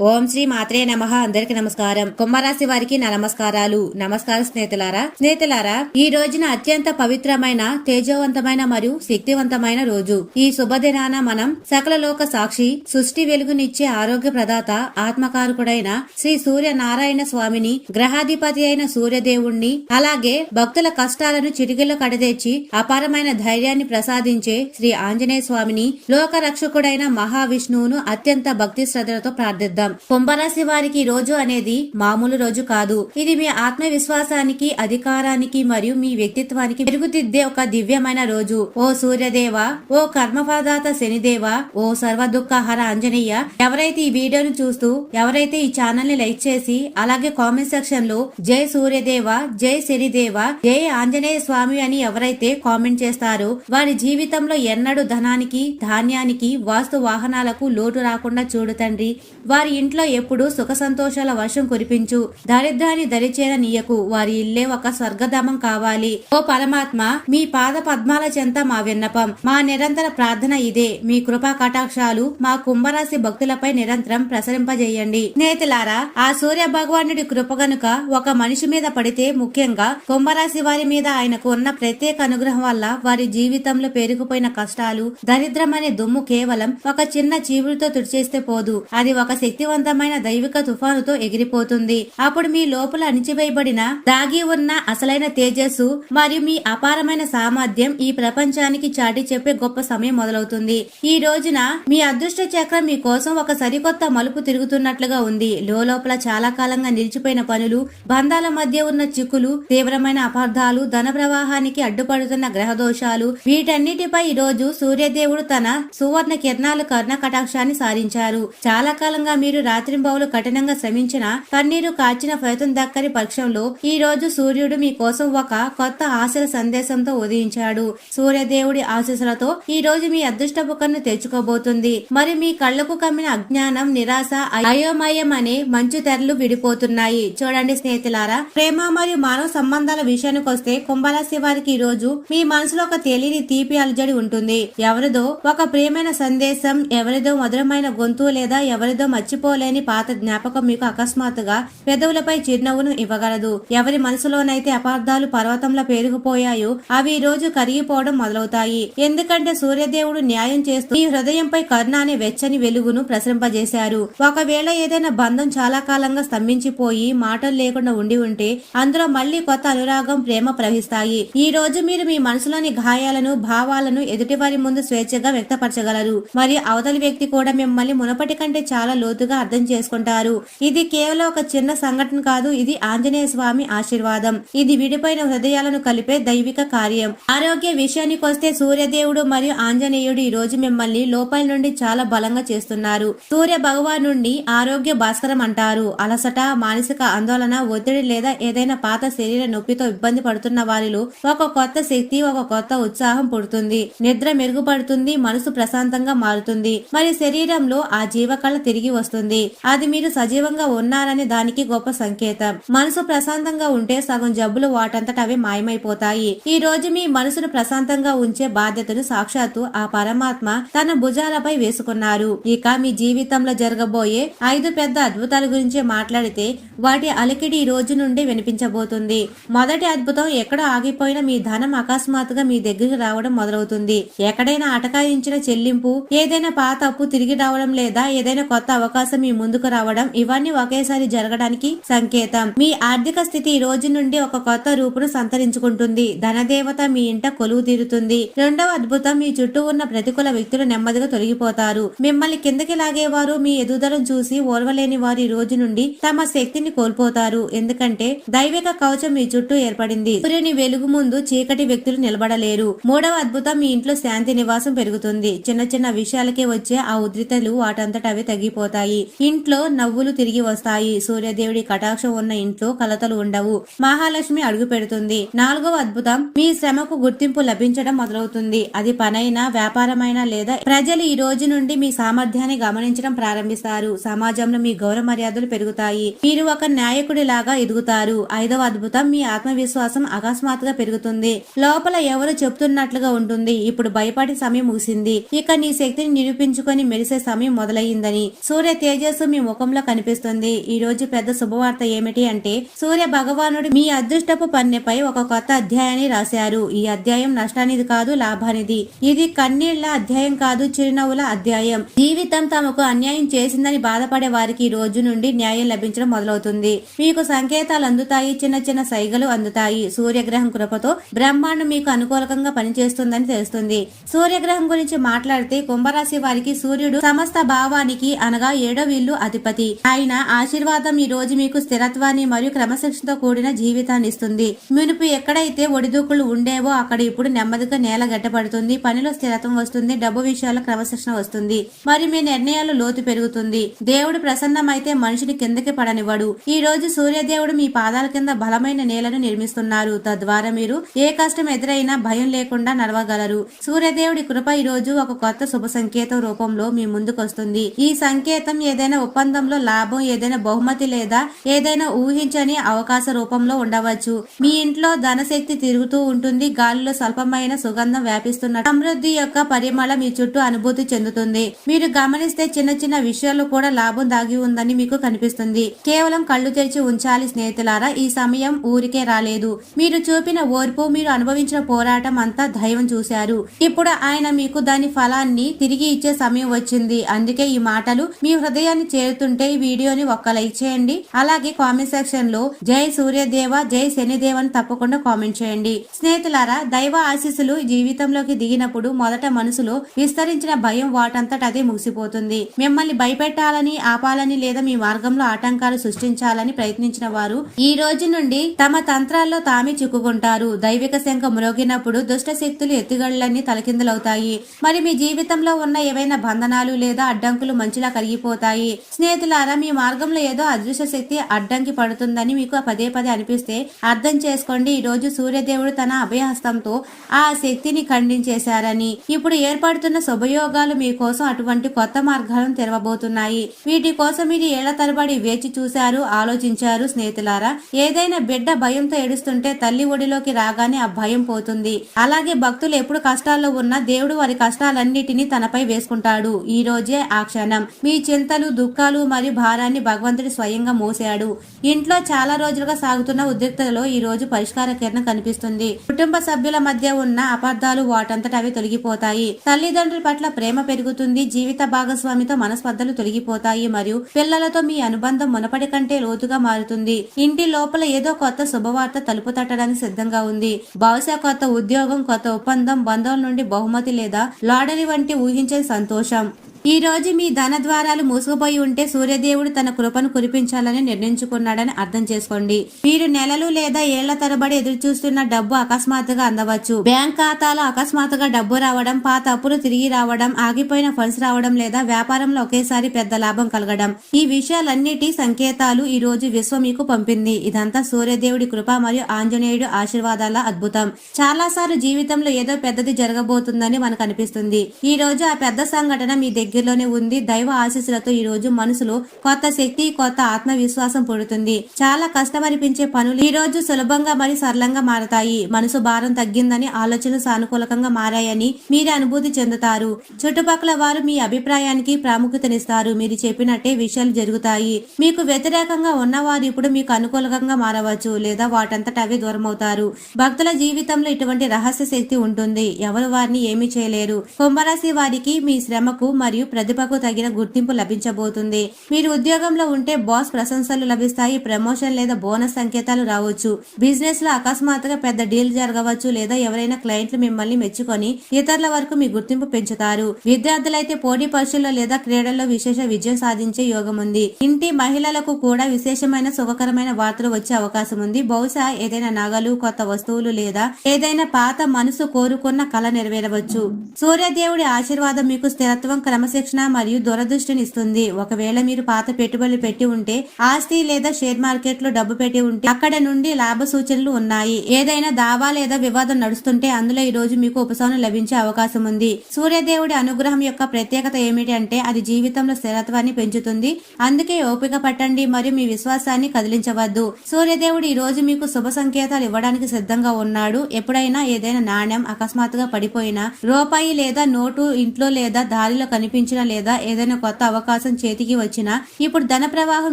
ఓం శ్రీ మాత్రే నమః. అందరికి నమస్కారం. కుంభరాశి వారికి నా నమస్కారాలు. నమస్కారం స్నేహితులారా, ఈ రోజున అత్యంత పవిత్రమైన, తేజోవంతమైన మరియు శక్తివంతమైన రోజు. ఈ శుభదినాన మనం సకల లోక సాక్షి, సృష్టి వెలుగునిచ్చే ఆరోగ్య ప్రదాత, ఆత్మకారకుడైన శ్రీ సూర్య నారాయణ స్వామిని, గ్రహాధిపతి అయిన సూర్యదేవుణ్ణి, అలాగే భక్తుల కష్టాలను చిటికెలో కడతెచ్చి అపారమైన ధైర్యాన్ని ప్రసాదించే శ్రీ ఆంజనేయ స్వామిని, లోక రక్షకుడైన మహావిష్ణువును అత్యంత భక్తి శ్రద్ధలతో ప్రార్థిద్దాం. కుంభరాశి వారికి ఈ రోజు అనేది మామూలు రోజు కాదు. ఇది మీ ఆత్మవిశ్వాసానికి, అధికారానికి మరియు మీ వ్యక్తిత్వానికి పెరుగుతిద్దే ఒక దివ్యమైన రోజు. ఓ సూర్యదేవ, ఓ కర్మఫలదాత శనిదేవ, ఓ సర్వ దుఃఖహర ఆంజనేయ. ఎవరైతే ఈ వీడియోను చూస్తూ, ఎవరైతే ఈ ఛానల్ ని లైక్ చేసి, అలాగే కామెంట్ సెక్షన్ లో జై సూర్యదేవ, జై శనిదేవ, జై ఆంజనేయ స్వామి అని ఎవరైతే కామెంట్ చేస్తారో వారి జీవితంలో ఎన్నడూ ధనానికి, ధాన్యానికి, వాస్తు వాహనాలకు లోటు రాకుండా చూడు తండ్రి. వారి ఇంట్లో ఎప్పుడు సుఖ సంతోషాల వర్షం కురిపించు. దరిద్రాన్ని దరిచేర నీయకు. వారి ఇల్లే ఒక స్వర్గధామం కావాలి. ఓ పరమాత్మ, మీ పాద పద్మాల చెంత మా విన్నపం, మా నిరంతర ప్రార్థన ఇదే. మీ కృపా కటాక్షాలు మా కుంభరాశి భక్తులపై నిరంతరం ప్రసరింపజేయండి. స్నేహితులారా, ఆ సూర్య భగవానుడి కృప గనుక ఒక మనిషి మీద పడితే, ముఖ్యంగా కుంభరాశి వారి మీద ఆయనకు ఉన్న ప్రత్యేక అనుగ్రహం వల్ల వారి జీవితంలో పేరుకుపోయిన కష్టాలు, దరిద్రం అనే దుమ్ము కేవలం ఒక చిన్న చీవులతో తుడిచేస్తే పోదు. అది ఒక శక్తివంతమైన దైవిక తుఫానుతో ఎగిరిపోతుంది. అప్పుడు మీ లోపల అణిచివేయబడిన, దాగి ఉన్న అసలైన తేజస్సు మరియు మీ అపారమైన సామర్థ్యం ఈ ప్రపంచానికి చాటి చెప్పే గొప్ప సమయం మొదలవుతుంది. ఈ రోజున మీ అదృష్ట చక్రం మీ కోసం ఒక సరికొత్త మలుపు తిరుగుతున్నట్లుగా ఉంది. లోపల చాలా కాలంగా నిలిచిపోయిన పనులు, బంధాల మధ్య ఉన్న చిక్కులు, తీవ్రమైన అపార్థాలు, ధన ప్రవాహానికి అడ్డుపడుతున్న గ్రహ దోషాలు, వీటన్నిటిపై ఈ రోజు సూర్యదేవుడు తన సువర్ణ కిరణాలు కర్ణ కటాక్షాన్ని సారించారు. చాలా కాలంగా మీరు రాత్రింబవలు కఠినంగా శ్రమించిన, కన్నీరు కాచిన ఫలితం దక్కని పక్షంలో ఈ రోజు సూర్యుడు మీ కోసం ఒక కొత్త ఆశల సందేశంతో ఉదయించాడు. సూర్యదేవుడి ఆశీస్సులతో ఈ రోజు మీ అదృష్టపు కన్ను తెచ్చుకోబోతుంది. మరి మీ కళ్లకు కమ్మిన అజ్ఞానం, నిరాశ, అయోమయం అనే మంచు తెరలు విడిపోతున్నాయి. చూడండి స్నేహితులారా, ప్రేమ మరియు మానవ సంబంధాల విషయానికి వస్తే కుంభరాశి వారికి ఈ రోజు మీ మనసులో ఒక తెలియని తీపి అలజడి ఉంటుంది. ఎవరిదో ఒక ప్రియమైన సందేశం, ఎవరిదో మధురమైన గొంతు లేదా ఎవరిదో మర్చిపోలేని పాత జ్ఞాపకం మీకు అకస్మాత్తుగా పెదవులపై చిరునవ్వును ఇవ్వగలదు. ఎవరి మనసులోనైతే అపార్థాలు పర్వతంలో పేరుకుపోయాయో అవి ఈ రోజు కరిగిపోవడం మొదలవుతాయి. ఎందుకంటే సూర్యదేవుడు న్యాయం చేస్తూ ఈ హృదయంపై కరుణ అనే వెచ్చని వెలుగును ప్రసరింపజేశారు. ఒకవేళ ఏదైనా బంధం చాలా కాలంగా స్తంభించిపోయి మాటలు లేకుండా ఉండి ఉంటే అందులో మళ్లీ కొత్త అనురాగం, ప్రేమ ప్రవహిస్తాయి. ఈ రోజు మీరు మీ మనసులోని గాయాలను, భావాలను ఎదుటివారి ముందు స్వేచ్ఛగా వ్యక్తపరచగలరు. మరియు అవతలి వ్యక్తి కూడా మిమ్మల్ని మునపటి కంటే చాలా లోతుగా అర్థం చేసుకుంటారు. ఇది కేవలం ఒక చిన్న సంఘటన కాదు, ఇది ఆంజనేయ స్వామి ఆశీర్వాదం. ఇది విడిపోయిన హృదయాలను కలిపే దైవిక కార్యం. ఆరోగ్య విషయానికి వస్తే సూర్యదేవుడు మరియు ఆంజనేయుడు ఈ రోజు మిమ్మల్ని లోపల నుండి చాలా బలంగా చేస్తున్నారు. సూర్య భగవాను ఆరోగ్య భాస్కరం అంటారు. అలసట, మానసిక ఆందోళన, ఒత్తిడి లేదా ఏదైనా పాత శరీర నొప్పితో ఇబ్బంది పడుతున్న వారిలో ఒక కొత్త శక్తి, ఒక కొత్త ఉత్సాహం పుడుతుంది. నిద్ర మెరుగుపడుతుంది, మనసు ప్రశాంతంగా మారుతుంది, మరి శరీరంలో ఆ జీవకళ తిరిగి వస్తుంది. అది మీరు సజీవంగా ఉన్నారని దానికి గొప్ప సంకేతం. మనసు ప్రశాంతంగా ఉంటే సగం జబ్బులు వాటంతట అవే మాయమైపోతాయి. ఈ రోజు మీ మనసును ప్రశాంతంగా ఉంచే బాధ్యతను సాక్షాత్తు ఆ పరమాత్మ తన భుజాలపై వేసుకున్నారు. ఇక మీ జీవితంలో జరగబోయే 5 పెద్ద అద్భుతాల గురించి మాట్లాడితే వాటి అలికిడి ఈ రోజు నుండి వినిపించబోతుంది. మొదటి అద్భుతం, ఎక్కడో ఆగిపోయిన మీ ధనం అకస్మాత్తుగా మీ దగ్గరికి రావడం మొదలవుతుంది. ఎక్కడైనా అటకాయించిన చెల్లింపు, ఏదైనా పాత అప్పు తిరిగి రావడం లేదా ఏదైనా కొత్త అవకాశం మీ ముందుకు రావడం, ఇవన్నీ ఒకేసారి జరగడానికి సంకేతం. మీ ఆర్థిక స్థితి ఈ రోజు నుండి ఒక కొత్త రూపును సంతరించుకుంటుంది. ధనదేవత మీ ఇంట కొలువు తీరుతుంది. రెండవ అద్భుతం, మీ చుట్టూ ఉన్న ప్రతికూల వ్యక్తులు నెమ్మదిగా తొలగిపోతారు. మిమ్మల్ని కిందకి లాగేవారు, మీ ఎదుగుదలను చూసి ఓర్వలేని వారు ఈ రోజు నుండి తమ శక్తిని కోల్పోతారు. ఎందుకంటే దైవిక కవచం మీ చుట్టూ ఏర్పడింది. సూర్యుని వెలుగు ముందు చీకటి వ్యక్తులు నిలబడలేరు. మూడవ అద్భుతం, మీ ఇంట్లో శాంతి నివాసం పెరుగుతుంది. చిన్న చిన్న విషయాలకే వచ్చే ఆ ఉద్రితలు వాటంతట అవి తగ్గిపోతాయి. ఇంట్లో నవ్వులు తిరిగి వస్తాయి. సూర్యదేవుడి కటాక్షం ఉన్న ఇంట్లో కలతలు ఉండవు. మహాలక్ష్మి అడుగు పెడుతుంది. నాలుగవ అద్భుతం, మీ శ్రమకు గుర్తింపు లభించడం మొదలవుతుంది. అది పనైనా, వ్యాపారమైనా లేదా ప్రజలు ఈ రోజు నుండి మీ సామర్థ్యాన్ని గమనించడం ప్రారంభిస్తారు. సమాజంలో మీ గౌరవ మర్యాదలు పెరుగుతాయి. మీరు ఒక నాయకుడి లాగా ఎదుగుతారు. ఐదవ అద్భుతం, మీ ఆత్మవిశ్వాసం అకస్మాత్తుగా పెరుగుతుంది. లోపల ఎవరు చెప్తున్నట్లుగా ఉంటుంది. ఇప్పుడు భయపడే సమయం ముగిసింది. ఇక నీ శక్తిని నిరూపించుకొని మెరిసే సమయం మొదలయ్యిందని. సూర్య తేజస్సు మీ ముఖంలో కనిపిస్తుంది. ఈ రోజు పెద్ద శుభవార్త ఏమిటి అంటే సూర్య భగవానుడు మీ అదృష్టపు పన్నెపై ఒక కొత్త అధ్యాయాన్ని రాశారు. ఈ అధ్యాయం నష్టానిది కాదు, లాభానిది. ఇది కన్నీళ్ల అధ్యాయం కాదు, చిరునవ్వుల అధ్యాయం. జీవితం తమకు అన్యాయం చేసిందని బాధపడే వారికి ఈ రోజు నుండి న్యాయం లభించడం మొదలవుతుంది. మీకు సంకేతాలు అందుతాయి, చిన్న చిన్న సైగలు అందుతాయి. సూర్యగ్రహం కృపతో బ్రహ్మాండం మీకు అనుకూలంగా పనిచేస్తుందని తెలుస్తుంది. సూర్యగ్రహం గురించి మాట్లాడితే కుంభరాశి వారికి సూర్యుడు సమస్త భావానికి అనగా 7వ ఇల్లు అధిపతి. ఆయన ఆశీర్వాదం ఈ రోజు మీకు స్థిరత్వాన్ని మరియు క్రమశిక్షణతో కూడిన జీవితాన్ని ఇస్తుంది. మునుపు ఎక్కడైతే ఒడిదుడుకులు ఉండేవో అక్కడ ఇప్పుడు నెమ్మదిగా నేల గడ్డపడుతుంది. పనిలో స్థిరత్వం వస్తుంది. డబ్బు విషయాల్లో క్రమశిక్షణ వస్తుంది. మరి మీ నిర్ణయాలు లోతు పెరుగుతుంది. దేవుడు ప్రసన్నమైతే మనిషిని కిందకి పడనివ్వడు. ఈ రోజు సూర్యదేవుడు మీ పాదాల కింద బలమైన నేలను నిర్మిస్తున్నారు. తద్వారా మీరు ఏ కష్టం ఎదురైనా భయం లేకుండా నడవగలరు. సూర్యదేవుడి కృప ఈ రోజు ఒక కొత్త శుభ సంకేతం రూపంలో మీ ముందుకు వస్తుంది. ఈ సంకేతం ఏదైనా ఒప్పందంలో లాభం, ఏదైనా బహుమతి లేదా ఏదైనా ఊహించని అవకాశ రూపంలో ఉండవచ్చు. మీ ఇంట్లో ధనశక్తి తిరుగుతూ ఉంటుంది. గాలిలో స్వల్పమైన సుగంధం వ్యాపిస్తున్న సమృద్ధి యొక్క పరిమళ మీ చుట్టూ అనుభూతి చెందుతుంది. మీరు గమనిస్తే చిన్న చిన్న విషయాల్లో కూడా లాభం దాగి ఉందని మీకు కనిపిస్తుంది. కేవలం కళ్ళు తెరిచి ఉంచాలి స్నేహితులారా. ఈ సమయం ఊరికే రాలేదు. మీరు చూపిన ఓర్పు, మీరు అనుభవించిన పోరాటం అంతా దైవం చూశారు. ఇప్పుడు ఆయన మీకు దాని ఫలాన్ని తిరిగి ఇచ్చే సమయం వచ్చింది. అందుకే ఈ మాటలు మీ హృదయాన్ని చేరుతుంటే ఈ వీడియోని ఒక్క లైక్ చేయండి. అలాగే కామెంట్ సెక్షన్ లో జై సూర్యదేవ, జై శనిదేవ అని తప్పకుండా కామెంట్ చేయండి. స్నేహితులారా, దైవ ఆశీస్సులు జీవితంలోకి దిగినప్పుడు మొదట మనసులో విస్తరించిన భయం వాటంతట అదే ముగిసిపోతుంది. మిమ్మల్ని భయపెట్టాలని, ఆపాలని లేదా మీ మార్గంలో ఆటంకాలు సృష్టించాలని ప్రయత్నించిన వారు ఈ రోజు నుండి తమ తంత్రాల్లో తామే చిక్కుకుంటారు. దైవిక శంఖ మ్రోగినప్పుడు దుష్ట శక్తులు ఎత్తుగడలన్నీ తలకిందులవుతాయి. మరి మీ జీవితంలో ఉన్న ఏవైనా బంధనాలు లేదా అడ్డంకులు మంచిలా కరిగిపోతాయి. స్నేహితులారా, మీ మార్గంలో ఏదో అదృశ్య శక్తి అడ్డంకి పడుతుందని మీకు పదే పదే అనిపిస్తే అర్థం చేసుకోండి. ఈ రోజు సూర్యదేవుడు తన అభయహస్తంతో ఆ శక్తిని ఖండించేశారని. ఇప్పుడు ఏర్పడుతున్న శుభయోగాలు మీకోసం అటువంటి కొత్త మార్గాలను తెరవబోతున్నాయి. వీటి కోసం మీరు ఏళ్ల తరబడి వేచి చూశారు, ఆలోచించారు. స్నేహితులారా, ఏదైనా బిడ్డ భయంతో ఏడుస్తుంటే తల్లి ఒడిలోకి రాగానే ఆ భయం పోతుంది. అలాగే భక్తులు ఎప్పుడు కష్టాల్లో ఉన్నా దేవుడు వారి కష్టాలన్నిటినీ తనపై వేసుకుంటాడు. ఈ రోజే ఆ క్షణం. మీ చింతలు, దుఃఖాలు మరియు భారాన్ని భగవంతుడు స్వయంగా మోసాడు. ఇంట్లో చాలా రోజులుగా సాగుతున్న ఉద్రిక్తలో ఈ రోజు పరిష్కార కిరణం కనిపిస్తుంది. కుటుంబ సభ్యుల మధ్య ఉన్న అపార్థాలు వాటంతట అవి తొలగిపోతాయి. తల్లిదండ్రుల పట్ల ప్రేమ పెరుగుతుంది. జీవిత భాగస్వామితో మనస్పర్ధలు తొలగిపోతాయి మరియు పిల్లలతో మీ అనుబంధం మునపటి కంటే లోతుగా మారుతుంది. ఇంటి లోపల ఏదో కొత్త శుభవార్త తలుపు తట్టడానికి సిద్ధంగా ఉంది. బహుశా కొత్త ఉద్యోగం, కొత్త ఒప్పందం, బంధువుల నుండి బహుమతి లేదా లాటరీ వంటి ఊహించని సంతోషం. ఈ రోజు మీ ధన ద్వారాలు మూసుకుపోయి ఉంటే సూర్యదేవుడు తన కృపను కురిపించాలని నిర్ణయించుకున్నాడని అర్థం చేసుకోండి. మీరు నెలలు లేదా ఏళ్ల తరబడి ఎదురు చూస్తున్న డబ్బు అకస్మాత్తుగా అందవచ్చు. బ్యాంక్ ఖాతాలో అకస్మాత్తుగా డబ్బు రావడం, పాత అప్పులు తిరిగి రావడం, ఆగిపోయిన ఫండ్స్ రావడం లేదా వ్యాపారంలో ఒకేసారి పెద్ద లాభం కలగడం. ఈ విషయాలన్నిటి సంకేతాలు ఈ రోజు విశ్వం మీకు పంపింది. ఇదంతా సూర్యదేవుడి కృప మరియు ఆంజనేయుడు ఆశీర్వాదాల అద్భుతం. చాలా సార్లు జీవితంలో ఏదో పెద్దది జరగబోతుందని మనకు అనిపిస్తుంది. ఈ రోజు ఆ పెద్ద సంఘటన మీ దగ్గరలోనే ఉంది. దైవ ఆశీస్సులతో ఈ రోజు మనసులో కొత్త శక్తి, కొత్త ఆత్మవిశ్వాసం పుడుతుంది. చాలా కష్టమనిపించే పనులు ఈ రోజు సులభంగా మరియు సరళంగా మారతాయి. మనసు భారం తగ్గిందని, ఆలోచనలు సానుకూలంగా మారాయని మీరే అనుభూతి చెందుతారు. చుట్టుపక్కల వారు మీ అభిప్రాయానికి ప్రాముఖ్యతనిస్తారు. మీరు చెప్పినట్టే విషయాలు జరుగుతాయి. మీకు వ్యతిరేకంగా ఉన్నవారు ఇప్పుడు మీకు అనుకూలంగా మారవచ్చు లేదా వాటంతట అవే దూరమవుతారు. భక్తుల జీవితంలో ఇటువంటి రహస్య శక్తి ఉంటుంది. ఎవరు వారిని ఏమీ చేయలేరు. కుంభరాశి వారికి మీ శ్రమకు మరియు ప్రతిభకు తగిన గుర్తింపు లభించబోతుంది. మీరు ఉద్యోగంలో ఉంటే బాస్ ప్రశంసలు లభిస్తాయి. ప్రమోషన్ లేదా బోనస్ సంకేతాలు రావచ్చు. బిజినెస్ లో అకస్మాత్తుగా పెద్ద డీల్ జరగవచ్చు లేదా ఎవరైనా క్లయింట్లు మిమ్మల్ని మెచ్చుకొని ఇతరుల వరకు మీ గుర్తింపు పెంచుతారు. విద్యార్థులైతే పోటీ పరీక్షల్లో లేదా క్రీడల్లో విశేష విజయం సాధించే యోగం ఉంది. ఇంటి మహిళలకు కూడా విశేషమైన సుఖకరమైన వార్తలు వచ్చే అవకాశం ఉంది. బహుశా ఏదైనా నగలు, కొత్త వస్తువులు లేదా ఏదైనా పాత మనసు కోరుకున్న కళ నెరవేరవచ్చు. సూర్యదేవుడి ఆశీర్వాదం మీకు స్థిరత్వం, క్రమశిక్షణ మరియు దూరదృష్టిని ఇస్తుంది. ఒకవేళ మీరు పాత పెట్టుబడులు పెట్టి ఉంటే, ఆస్తి లేదా షేర్ మార్కెట్ లో డబ్బు పెట్టి ఉంటే అక్కడ నుండి లాభ సూచనలు ఉన్నాయి. ఏదైనా దావా లేదా వివాదం నడుస్తుంటే అందులో ఈ రోజు మీకు ఉపశమనం లభించే అవకాశం ఉంది. సూర్యదేవుడి అనుగ్రహం యొక్క ప్రత్యేకత ఏమిటి అంటే అది జీవితంలో స్థిరత్వాన్ని పెంచుతుంది. అందుకే ఓపిక పట్టండి మరియు మీ విశ్వాసాన్ని కదిలించవద్దు. సూర్యదేవుడు ఈ రోజు మీకు శుభ సంకేతాలు ఇవ్వడానికి సిద్ధంగా ఉన్నాడు. ఎప్పుడైనా ఏదైనా నాణ్యం అకస్మాత్తుగా పడిపోయినా, రూపాయి లేదా నోటు ఇంట్లో లేదా దారిలో కనిపి నేర్పించినా లేదా ఏదైనా కొత్త అవకాశం చేతికి వచ్చినా ఇప్పుడు ధన ప్రవాహం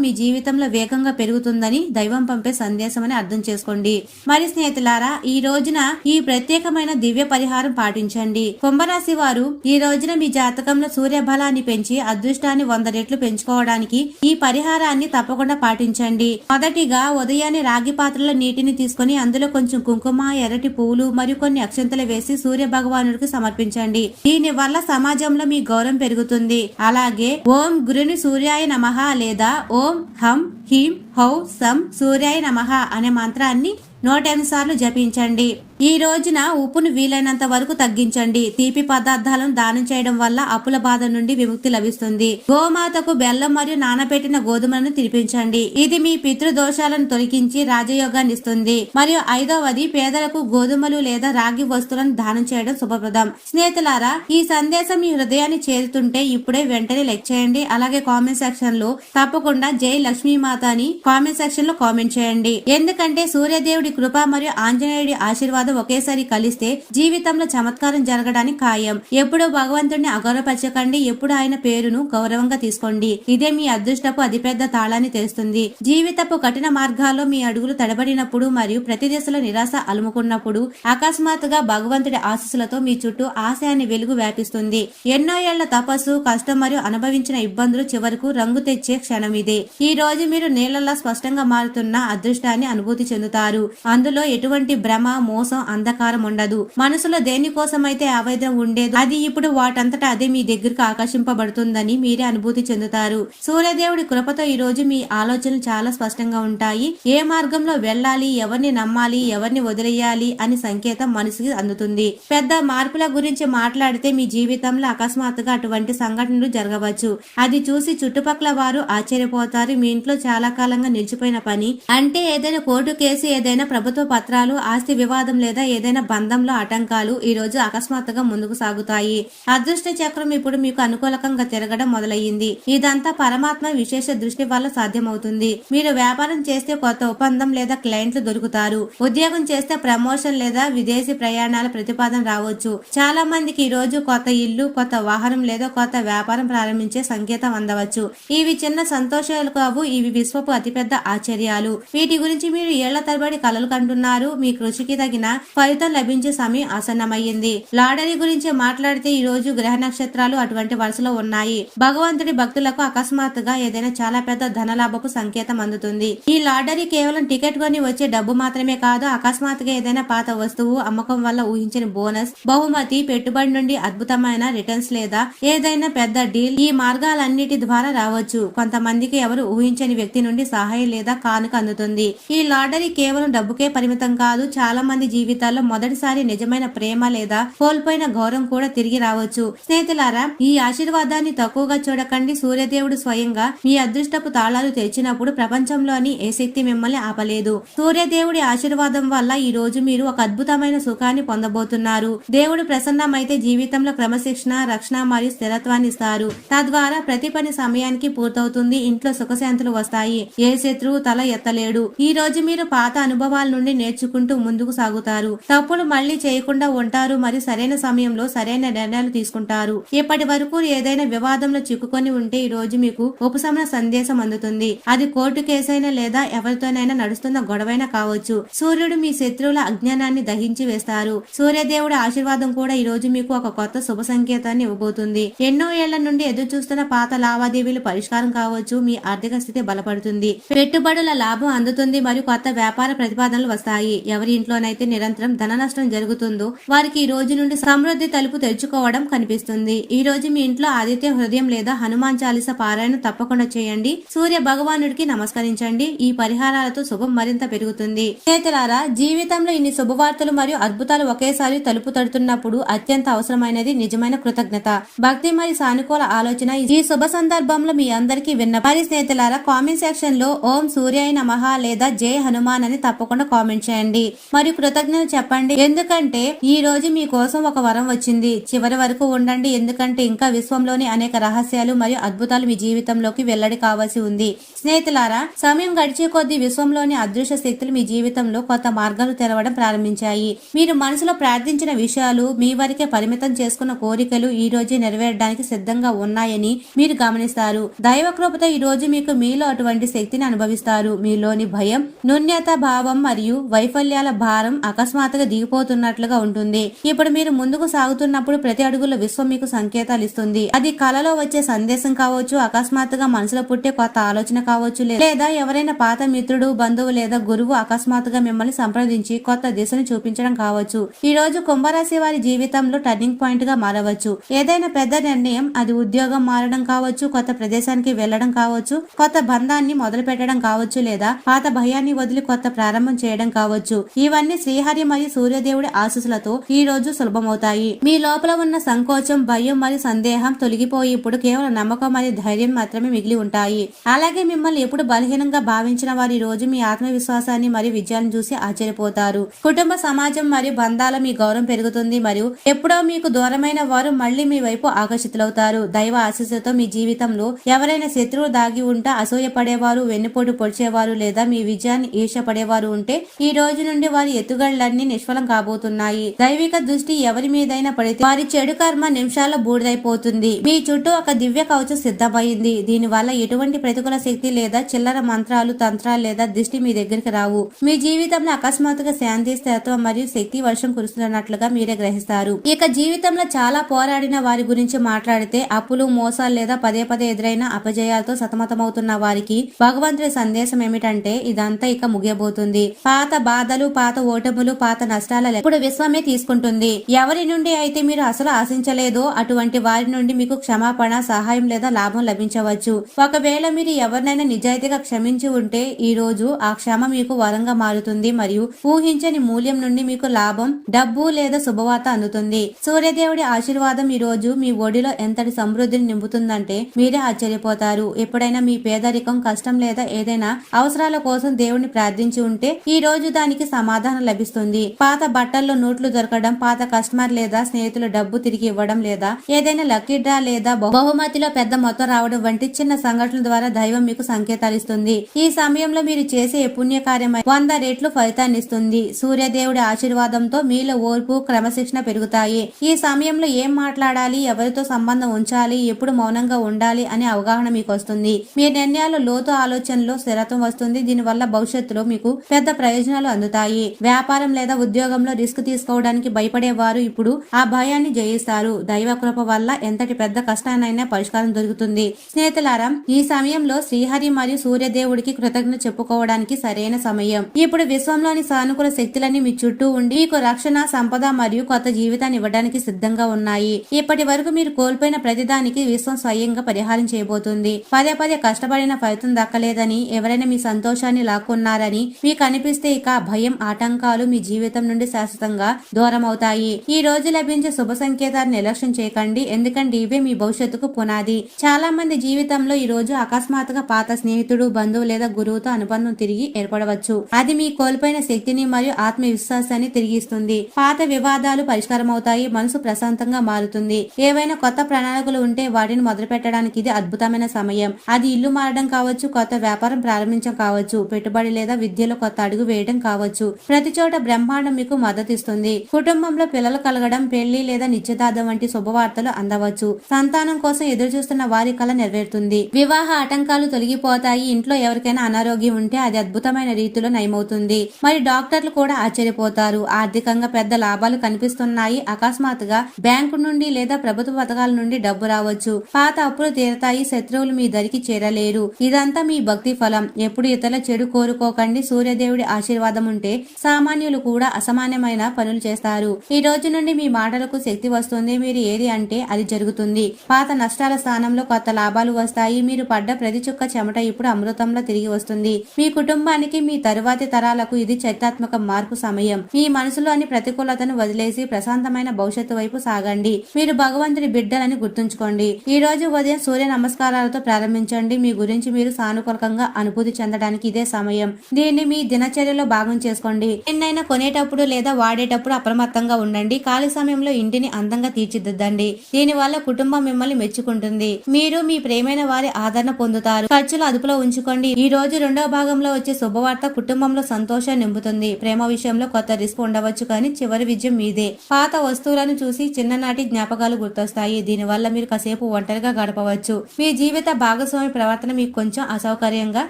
మీ జీవితంలో వేగంగా పెరుగుతుందని దైవం పంపే సందేశం అని అర్థం చేసుకోండి. మరి స్నేహితులారా, ఈ రోజున ఈ ప్రత్యేకమైన దివ్య పరిహారం పాటించండి. కుంభరాశి వారు ఈ రోజున మీ జాతకంలో సూర్య బలాన్ని పెంచి అదృష్టాన్ని 100 రెట్లు పెంచుకోవడానికి ఈ పరిహారాన్ని తప్పకుండా పాటించండి. మొదటిగా ఉదయాన్నే రాగి పాత్రలో నీటిని తీసుకుని అందులో కొంచెం కుంకుమ, ఎర్రటి పువ్వులు మరియు కొన్ని అక్షంతలు వేసి సూర్య భగవానుడికి సమర్పించండి. దీని వల్ల సమాజంలో మీ గౌరవం పెరుగుతుంది. అలాగే ఓం గురుని సూర్యాయ నమః లేదా ఓం హం హీం హౌ సం సూర్యాయ నమః అనే మంత్రాన్ని 108 సార్లు జపించండి. ఈ రోజున ఉప్పును వీలైనంత వరకు తగ్గించండి. తీపి పదార్థాలను దానం చేయడం వల్ల అప్పుల బాధ నుండి విముక్తి లభిస్తుంది. గోమాతకు బెల్లం మరియు నానబెట్టిన గోధుమలను తినిపించండి. ఇది మీ పితృదోషాలను తొలగించి రాజయోగాన్ని ఇస్తుంది. మరియు 5వది, పేదలకు గోధుమలు లేదా రాగి వస్తువులను దానం చేయడం శుభప్రదం. స్నేహితులారా, ఈ సందేశం మీ హృదయాన్ని చేరుతుంటే ఇప్పుడే వెంటనే లైక్ చేయండి. అలాగే కామెంట్ సెక్షన్ లో తప్పకుండా జై లక్ష్మీమాత అని కామెంట్ సెక్షన్ లో కామెంట్ చేయండి. ఎందుకంటే సూర్యదేవుడి కృప మరియు ఆంజనేయుడి ఆశీర్వాదం ఒకేసారి కలిస్తే జీవితంలో చమత్కారం జరగడానికి ఖాయం. ఎప్పుడూ భగవంతుడిని అగౌరవపరచకండి. ఎప్పుడు ఆయన పేరును గౌరవంగా తీసుకోండి. ఇదే మీ అదృష్టపు అతిపెద్ద తాళాన్ని తెస్తుంది. జీవితపు కఠిన మార్గాల్లో మీ అడుగులు తడబడినప్పుడు మరియు ప్రతి దిశలో నిరాశ అలుముకున్నప్పుడు అకస్మాత్తుగా భగవంతుడి ఆశీస్సులతో మీ చుట్టూ ఆశయాన్ని వెలుగు వ్యాపిస్తుంది. ఎన్నో ఏళ్ల తపస్సు, కష్టం మరియు అనుభవించిన ఇబ్బందులు చివరకు రంగు తెచ్చే క్షణం ఇదే. ఈ రోజు మీరు నీళ్లలా స్పష్టంగా మారుతున్న అదృష్టాన్ని అనుభూతి చెందుతారు. అందులో ఎటువంటి భ్రమ, మోసం, అంధకారం ఉండదు. మనసులో దేనికోసమైతే ఆవేదన ఉండేది అది ఇప్పుడు వాటంతటా అదే మీ దగ్గరకు ఆకర్షింపబడుతుందని మీరే అనుభూతి చెందుతారు. సూర్యదేవుడి కృపతో ఈ రోజు మీ ఆలోచనలు చాలా స్పష్టంగా ఉంటాయి. ఏ మార్గంలో వెళ్ళాలి, ఎవరిని నమ్మాలి, ఎవరిని వదిలేయాలి అని సంకేతం మనసుకి అందుతుంది. పెద్ద మార్పుల గురించి మాట్లాడితే మీ జీవితంలో అకస్మాత్తుగా అటువంటి సంఘటనలు జరగవచ్చు. అది చూసి చుట్టుపక్కల వారు ఆశ్చర్యపోతారు. మీ ఇంట్లో చాలా కాలంగా నిలిచిపోయిన పని అంటే ఏదైనా కోర్టు కేసు, ఏదైనా ప్రభుత్వ పత్రాలు, ఆస్తి వివాదం లేదా ఏదైనా బంధంలో ఆటంకాలు ఈ రోజు అకస్మాత్తుగా ముందుకు సాగుతాయి. అదృష్ట చక్రం ఇప్పుడు మీకు అనుకూలంగా తిరగడం మొదలయ్యింది. ఇదంతా పరమాత్మ విశేష దృష్టి వల్ల సాధ్యమవుతుంది. మీరు వ్యాపారం చేస్తే కొత్త ఒప్పందం లేదా క్లయింట్లు దొరుకుతారు. ఉద్యోగం చేస్తే ప్రమోషన్ లేదా విదేశీ ప్రయాణాల ప్రతిపాదన రావచ్చు. చాలా మందికి ఈ రోజు కొత్త ఇల్లు, కొత్త వాహనం లేదా కొత్త వ్యాపారం ప్రారంభించే సంకేతం అందవచ్చు. ఇవి చిన్న సంతోషాలు కావు, ఇవి విశ్వపు అతిపెద్ద ఆశ్చర్యాలు. వీటి గురించి మీరు ఏళ్ల తరబడి కలలు కంటున్నారు. మీ కృషికి తగిన ఫలితం లభించే సమయం ఆసన్నమయ్యింది. లాటరీ గురించి మాట్లాడితే ఈ రోజు గ్రహ నక్షత్రాలు అటువంటి వరుసలో ఉన్నాయి. భగవంతుడి భక్తులకు అకస్మాత్తుగా ఏదైనా చాలా పెద్ద ధనలాభపు సంకేతం అందుతుంది. ఈ లాటరీ కేవలం టికెట్ కొని వచ్చే డబ్బు మాత్రమే కాదు, అకస్మాత్తుగా ఏదైనా పాత వస్తువు అమ్మకం వల్ల ఊహించిన బోనస్, బహుమతి, పెట్టుబడి నుండి అద్భుతమైన రిటర్న్స్ లేదా ఏదైనా పెద్ద డీల్ ఈ మార్గాలన్నిటి ద్వారా రావచ్చు. కొంతమందికి ఎవరు ఊహించని వ్యక్తి నుండి సహాయం లేదా కానుక అందుతుంది. ఈ లాటరీ కేవలం డబ్బుకే పరిమితం కాదు, చాలా మంది జీవితాల్లో మొదటిసారి నిజమైన ప్రేమ లేదా కోల్పోయిన గౌరవం కూడా తిరిగి రావచ్చు. స్నేహితులారా, ఈ ఆశీర్వాదాన్ని తక్కువగా చూడకండి. సూర్యదేవుడు స్వయంగా మీ అదృష్టపు తాళాలు తెచ్చినప్పుడు ప్రపంచంలోని ఏ శక్తి మిమ్మల్ని ఆపలేదు. సూర్యదేవుడి ఆశీర్వాదం వల్ల ఈ రోజు మీరు ఒక అద్భుతమైన సుఖాన్ని పొందబోతున్నారు. దేవుడు ప్రసన్నమైతే జీవితంలో క్రమశిక్షణ, రక్షణ మరియు స్థిరత్వాన్ని ఇస్తారు. తద్వారా ప్రతి పని సమయానికి పూర్తవుతుంది. ఇంట్లో సుఖశాంతులు వస్తాయి. ఏ శత్రువు తల ఎత్తలేడు. ఈ రోజు మీరు పాత అనుభవాల నుండి నేర్చుకుంటూ ముందుకు సాగుతారు. తప్పులు మళ్లీ చేయకుండా ఉంటారు మరియు సరైన సమయంలో సరైన నిర్ణయాలు తీసుకుంటారు. ఇప్పటి వరకు ఏదైనా వివాదంలో చిక్కుకొని ఉంటే ఈ రోజు మీకు ఉపశమన సందేశం అందుతుంది. అది కోర్టు కేసైనా లేదా ఎవరితోనైనా నడుస్తున్న గొడవైనా కావచ్చు. సూర్యుడు మీ శత్రువుల అజ్ఞానాన్ని దహించి వేస్తారు. సూర్యదేవుడి ఆశీర్వాదం కూడా ఈ రోజు మీకు ఒక కొత్త శుభ సంకేతాన్ని ఇవ్వబోతుంది. ఎన్నో ఏళ్ల నుండి ఎదురు చూస్తున్న పాత లావాదేవీలు పరిష్కారం కావచ్చు. మీ ఆర్థిక స్థితి బలపడుతుంది. పెట్టుబడుల లాభం అందుతుంది మరియు కొత్త వ్యాపార ప్రతిపాదనలు వస్తాయి. ఎవరి ఇంట్లోనైతే నిరంతరం ధన నష్టం జరుగుతుందో వారికి ఈ రోజు నుండి సమృద్ధి తలుపు తెరుచుకోవడం కనిపిస్తుంది. ఈ రోజు మీ ఇంట్లో ఆదిత్య హృదయం లేదా హనుమాన్ చాలీస పారాయణ తప్పకుండా చేయండి. సూర్య భగవానుడికి నమస్కరించండి. ఈ పరిహారాలతో శుభం మరింత పెరుగుతుంది. స్నేహితులారా, జీవితంలో ఇన్ని శుభవార్తలు మరియు అద్భుతాలు ఒకేసారి తలుపు తడుతున్నప్పుడు అత్యంత అవసరమైనది నిజమైన కృతజ్ఞత, భక్తి మరియు సానుకూల ఆలోచన. ఈ శుభ సందర్భంలో మీ అందరికీ విన్న స్నేహితులారా, కామెంట్ సెక్షన్ లో ఓం సూర్యాయ నమః లేదా జై హనుమాన్ అని తప్పకుండా మర్చిపోకుండా కామెంట్ చేయండి మరియు కృతజ్ఞత చెప్పండి. ఎందుకంటే ఈ రోజు మీకోసం ఒక వరం వచ్చింది. చివరి వరకు ఉండండి, ఎందుకంటే ఇంకా విశ్వంలోని అనేక రహస్యాలు మరియు అద్భుతాలు మీ జీవితంలోకి వెల్లడి కావాల్సి ఉంది. స్నేహితులారా, సమయం గడిచే కొద్దీ విశ్వంలోని అదృశ్య శక్తులు మీ జీవితంలో కొత్త మార్గాలు తెరవడం ప్రారంభించాయి. మీరు మనసులో ప్రార్థించిన విషయాలు, మీ వరకే పరిమితం చేసుకున్న కోరికలు ఈ రోజు నెరవేరడానికి సిద్ధంగా ఉన్నాయని మీరు గమనిస్తారు. దైవ కృపతో ఈ రోజు మీకు మీలో అటువంటి శక్తిని అనుభవిస్తారు. మీలోని భయం, న్యూన్యత భావం మరియు వైఫల్యాల భారం అకస్మాత్తుగా దిగిపోతున్నట్లుగా ఉంటుంది. ఇప్పుడు మీరు ముందుకు సాగుతున్నప్పుడు ప్రతి అడుగులో విశ్వం మీకు సంకేతాలు ఇస్తుంది. అది కలలో వచ్చే సందేశం కావచ్చు, అకస్మాత్తుగా మనసులో పుట్టే కొత్త ఆలోచన కావచ్చు, లేదా ఎవరైనా పాత మిత్రుడు, బంధువు లేదా గురువు అకస్మాత్తుగా మిమ్మల్ని సంప్రదించి కొత్త దిశను చూపించడం కావచ్చు. ఈ రోజు కుంభరాశి వారి జీవితంలో టర్నింగ్ పాయింట్ గా మారవచ్చు. ఏదైనా పెద్ద నిర్ణయం, అది ఉద్యోగం మారడం కావచ్చు, కొత్త ప్రదేశానికి వెళ్లడం కావచ్చు, కొత్త బంధాన్ని మొదలు పెట్టడం కావచ్చు, లేదా పాత భయాన్ని వదిలి కొత్త ప్రారంభం చేయడం కావచ్చు. ఇవన్నీ శ్రీహరి మరియు సూర్యదేవుడి ఆశీస్సులతో ఈ రోజు సులభమవుతాయి. మీ లోపల ఉన్న సంకోచం, భయం మరియు సందేహం తొలగిపోయి ఇప్పుడు కేవలం నమ్మకం మరియు ధైర్యం మాత్రమే మిగిలి ఉంటాయి. అలాగే మిమ్మల్ని ఎప్పుడు బలహీనంగా భావించిన వారు ఈ రోజు మీ ఆత్మవిశ్వాసాన్ని మరియు విజయాన్ని చూసి ఆశ్చర్యపోతారు. కుటుంబ, సమాజం మరియు బంధాల మీ గౌరవం పెరుగుతుంది మరియు ఎప్పుడో మీకు దూరమైన వారు మళ్లీ మీ వైపు ఆకర్షితులవుతారు. దైవ ఆశీస్సులతో మీ జీవితంలో ఎవరైనా శత్రువు దాగి ఉంటే, అసూయపడేవారు, వెన్నుపోటు పొడిచేవారు లేదా మీ విజయాన్ని ఈర్ష్యపడేవారు ఉంటే ఈ రోజు నుండి వారి ఎత్తుగడలన్నీ నిష్ఫలం కాబోతున్నాయి. దైవిక దృష్టి ఎవరి మీదైనా పడితే వారి చెడు కర్మ నిమిషాల్లో బూడిదైపోతుంది. మీ చుట్టూ ఒక దివ్య కవచం సిద్ధమైంది. దీని వల్ల ఎటువంటి ప్రతికూల శక్తి లేదా చిల్లర మంత్రాలు, తంత్రాలు లేదా దృష్టి మీ దగ్గరికి రావు. మీ జీవితంలో అకస్మాత్తుగా శాంతి, స్థిరత్వం మరియు శక్తి వర్షం కురుస్తున్నట్లుగా మీరే గ్రహిస్తారు. ఇక జీవితంలో చాలా పోరాడిన వారి గురించి మాట్లాడితే, అప్పులు, మోసాలు లేదా పదే పదే ఎదురైన అపజయాలతో సతమతమవుతున్న వారికి భగవంతుడి సందేశం ఏమిటంటే ఇదంతా ఇక ముగియబోతుంది. పాత బాధలు, పాత ఓటములు, పాత నష్టాల ఇప్పుడు విశ్వమే తీసుకుంటుంది. ఎవరి నుండి అయితే మీరు అసలు ఆశించలేదో అటువంటి వారి నుండి మీకు క్షమాపణ, సహాయం లేదా లాభం లభించవచ్చు. ఒకవేళ మీరు ఎవరినైనా నిజాయితీగా క్షమించి ఉంటే ఈ రోజు ఆ క్షమ మీకు వరంగా మారుతుంది మరియు ఊహించని మూల్యం నుండి మీకు లాభం, డబ్బు లేదా శుభవార్త అందుతుంది. సూర్యదేవుడి ఆశీర్వాదం ఈ రోజు మీ ఒడిలో ఎంతటి సమృద్ధిని నింపుతుందంటే మీరే ఆశ్చర్యపోతారు. ఎప్పుడైనా మీ పేదరికం, కష్టం లేదా ఏదైనా అవసరాల కోసం దేవుడిని ప్రార్థించి ఉంటే ఈ రోజు దానికి సమాధానం లభిస్తుంది. పాత బట్టల్లో నోట్లు దొరకడం, పాత కస్టమర్ లేదా స్నేహితులు డబ్బు తిరిగి ఇవ్వడం, లేదా ఏదైనా లక్కీ డ్రా లేదా బహుమతిలో పెద్ద మొత్తం రావడం వంటి చిన్న సంఘటనల ద్వారా దైవం మీకు సంకేతాలు ఇస్తుంది. ఈ సమయంలో మీరు చేసే పుణ్య కార్యమై 100 రెట్లు ఫలితాన్ని ఇస్తుంది. సూర్యదేవుడి ఆశీర్వాదంతో మీలో ఓర్పు, క్రమశిక్షణ పెరుగుతాయి. ఈ సమయంలో ఏం మాట్లాడాలి, ఎవరితో సంబంధం ఉంచాలి, ఎప్పుడు మౌనంగా ఉండాలి అనే అవగాహన మీకు వస్తుంది. మీ నిర్ణయాలు, లోతు ఆలోచనలో స్థిరత్వం వస్తుంది. దీనివల్ల భవిష్యత్తులో మీకు పెద్ద ప్రయోజనాలు అందుతాయి. వ్యాపారం లేదా ఉద్యోగంలో రిస్క్ తీసుకోవడానికి భయపడేవారు ఇప్పుడు ఆ భయాన్ని జయిస్తారు. దైవ కృప వల్ల ఎంతటి పెద్ద కష్టానైనా పరిష్కారం దొరుకుతుంది. స్నేహితులారా, ఈ సమయంలో శ్రీహరి మరియు సూర్యదేవుడికి కృతజ్ఞత చెప్పుకోవడానికి సరైన సమయం. ఇప్పుడు విశ్వంలోని సానుకూల శక్తులన్నీ మీ చుట్టూ ఉండి మీకు రక్షణ, సంపద మరియు కొత్త జీవితాన్ని ఇవ్వడానికి సిద్ధంగా ఉన్నాయి. ఇప్పటి వరకు మీరు కోల్పోయిన ప్రతిదానికి విశ్వం స్వయంగా పరిహారం చేయబోతుంది. పదే పదే కష్టపడిన ఫలితం దక్కలేదని, ఎవరైనా మీ సంతోషాన్ని లాక్కున్నారని మీకు అనిపిస్తే ఇక భయం, ఆటంకాలు మీ జీవితం నుండి శాశ్వతంగా దూరం అవుతాయి. ఈ రోజు లభించే శుభ సంకేతాన్ని నిర్లక్ష్యం చేయకండి, ఎందుకంటే ఇవే మీ భవిష్యత్తుకు పునాది. చాలా మంది జీవితంలో ఈ రోజు అకస్మాత్తుగా పాత స్నేహితుడు, బంధువు లేదా గురువుతో అనుబంధం తిరిగి ఏర్పడవచ్చు. అది మీ కోల్పోయిన శక్తిని మరియు ఆత్మవిశ్వాసాన్ని తిరిగిస్తుంది. పాత వివాదాలు పరిష్కారం అవుతాయి, మనసు ప్రశాంతంగా మారుతుంది. ఏవైనా కొత్త ప్రణాళికలు ఉంటే వాటిని మొదలు పెట్టడానికి ఇది అద్భుతమైన సమయం. అది ఇల్లు మారడం కావచ్చు, కొత్త వ్యాపారం ప్రారంభించడం కావచ్చు, పెట్టుబడి లేదా విద్యలో కొత్త అడుగు వేయడం కావచ్చు. ప్రతి చోట బ్రహ్మాండం మీకు మద్దతిస్తుంది. కుటుంబంలో పిల్లలు కలగడం, పెళ్లి లేదా నిశ్చితార్థం వంటి శుభవార్తలు అందవచ్చు. సంతానం కోసం ఎదురు చూస్తున్న వారి కల నెరవేరుతుంది. వివాహ ఆటంకాలు తొలగిపోతాయి. ఇంట్లో ఎవరికైనా అనారోగ్యం ఉంటే అది అద్భుతమైన రీతిలో నయమవుతుంది. మరి డాక్టర్లు కూడా ఆశ్చర్యపోతారు. ఆర్థికంగా పెద్ద లాభాలు కనిపిస్తున్నాయి. అకస్మాత్తుగా బ్యాంకు నుండి లేదా ప్రభుత్వ పథకాల నుండి డబ్బు రావచ్చు. పాత అప్పులు తీరతాయి. శత్రువులు మీ దరికి చేరలేరు. ఇదంతా మీ భక్తి ఫలం. ఎప్పుడు ఇతరుల చెడు కోరుకోకండి. సూర్యదేవుడి ఆశీర్వాదం ఉంటే సామాన్యులు కూడా అసామాన్యమైన పనులు చేస్తారు. ఈ రోజు నుండి మీ మాటలకు శక్తి వస్తుంది. మీరు ఏది అంటే అది జరుగుతుంది. పాత నష్టాల స్థానంలో కొత్త లాభాలు వస్తాయి. మీరు పడ్డ ప్రతి చుక్క చెమట ఇప్పుడు అమృతంలో తిరిగి వస్తుంది. మీ కుటుంబానికి, మీ తరువాతి తరాలకు ఇది చరిత్రాత్మక మార్పు సమయం. మీ మనసులోని ప్రతికూలతను వదిలేసి ప్రశాంతమైన భవిష్యత్తు వైపు సాగండి. మీరు భగవంతుడి బిడ్డలని గుర్తుంచుకోండి. ఈ రోజు ఉదయం సూర్య నమస్కారాలతో ప్రారంభించండి. మీ గురించి మీరు సానుకూలంగా అనుభూతి చెందడానికి ఇదే సమయం. దీన్ని మీ దిన దినచర్యలో భాగం చేసుకోండి. ఎన్నైనా కొనేటప్పుడు లేదా వాడేటప్పుడు అప్రమత్తంగా ఉండండి. ఖాళీ సమయంలో ఇంటిని అందంగా తీర్చిదిద్దండి. దీని వల్ల కుటుంబం మిమ్మల్ని మెచ్చుకుంటుంది. మీరు మీ ప్రేమైన వారి ఆదరణ పొందుతారు. ఖర్చులు అదుపులో ఉంచుకోండి. ఈ రోజు రెండవ భాగంలో వచ్చే శుభవార్త కుటుంబంలో సంతోషం నింపుతుంది. ప్రేమ విషయంలో కొత్త రిస్క్ ఉండవచ్చు, కానీ చివరి విజయం మీదే. పాత వస్తువులను చూసి చిన్ననాటి జ్ఞాపకాలు గుర్తొస్తాయి. దీనివల్ల మీరు కాసేపు ఒంటరిగా గడపవచ్చు. మీ జీవిత భాగస్వామి ప్రవర్తన మీకు కొంచెం అసౌకర్యంగా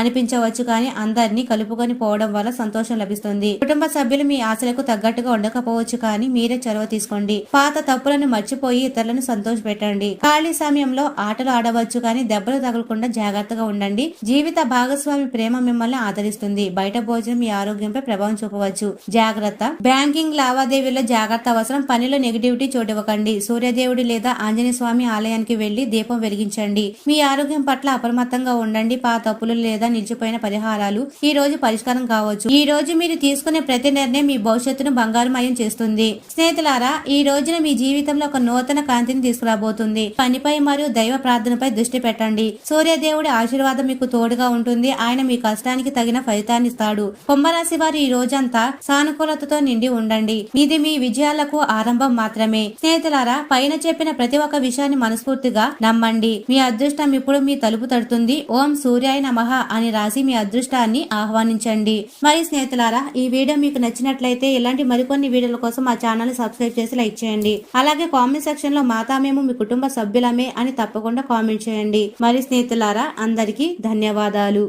అనిపించవచ్చు, కానీ అందరినీ కలుపుకొని పోవడం వల్ల సంతోషం లభిస్తుంది. కుటుంబ సభ్యులు మీ ఆశలకు తగ్గట్టుగా ఉండకపోవచ్చు, కానీ మీరే చొరవ తీసుకోండి. పాత తప్పులను మర్చిపోయి ఇతరులను సంతోషపెట్టండి. ఖాళీ సమయంలో ఆటలు ఆడవచ్చు, కానీ దెబ్బలు తగలకుండా జాగ్రత్తగా ఉండండి. జీవిత భాగస్వామి ప్రేమ మిమ్మల్ని ఆదరిస్తుంది. బయట భోజనం మీ ఆరోగ్యంపై ప్రభావం చూపవచ్చు. జాగ్రత్త. బ్యాంకింగ్ లావాదేవీల్లో జాగ్రత్త అవసరం. పనిలో నెగిటివిటీ చోటివ్వకండి. సూర్యదేవుడి లేదా ఆంజనేయ స్వామి ఆలయానికి వెళ్లి దీపం వెలిగించండి. మీ ఆరోగ్యం పట్ల అప్రమత్తంగా ఉండండి. పాత తప్పులు లేదా నిలిచిపోయిన పరిహారాలు ఈ రోజు పరిష్కారం కావచ్చు. ఈ రోజు మీరు తీసుకునే ప్రతి నిర్ణయం మీ భవిష్యత్తును బంగారుమయం చేస్తుంది. స్నేహితులారా, ఈ రోజున మీ జీవితంలో ఒక నూతన కాంతిని తీసుకురాబోతుంది. పనిపై మరియు దైవ ప్రార్థనపై దృష్టి పెట్టండి. సూర్యదేవుడి ఆశీర్వాదం మీకు తోడుగా ఉంటుంది. ఆయన మీ కష్టానికి తగిన ఫలితాన్ని ఇస్తాడు. కుంభరాశి వారు ఈ రోజంతా సానుకూలతతో నిండి ఉండండి. ఇది మీ విజయాలకు ఆరంభం మాత్రమే. స్నేహితులారా, పైన చెప్పిన ప్రతి ఒక్క విషయాన్ని మనస్ఫూర్తిగా నమ్మండి. మీ అదృష్టం ఇప్పుడు మీ తలుపు తడుతుంది. ఓం సూర్యాయ నమః అని రాసి మీ అదృష్టాన్ని ఆహ్వానించండి. మరి స్నేహితులారా, ఈ వీడియో మీకు నచ్చినట్లయితే ఇలాంటి మరికొన్ని వీడియోల కోసం మా ఛానల్ సబ్స్క్రైబ్ చేసి లైక్ చేయండి. అలాగే కామెంట్ సెక్షన్ లో మాతా మేము మీ కుటుంబ సభ్యులమే అని తప్పకుండా కామెంట్ చేయండి. మరి స్నేహితులారా, అందరికీ ధన్యవాదాలు.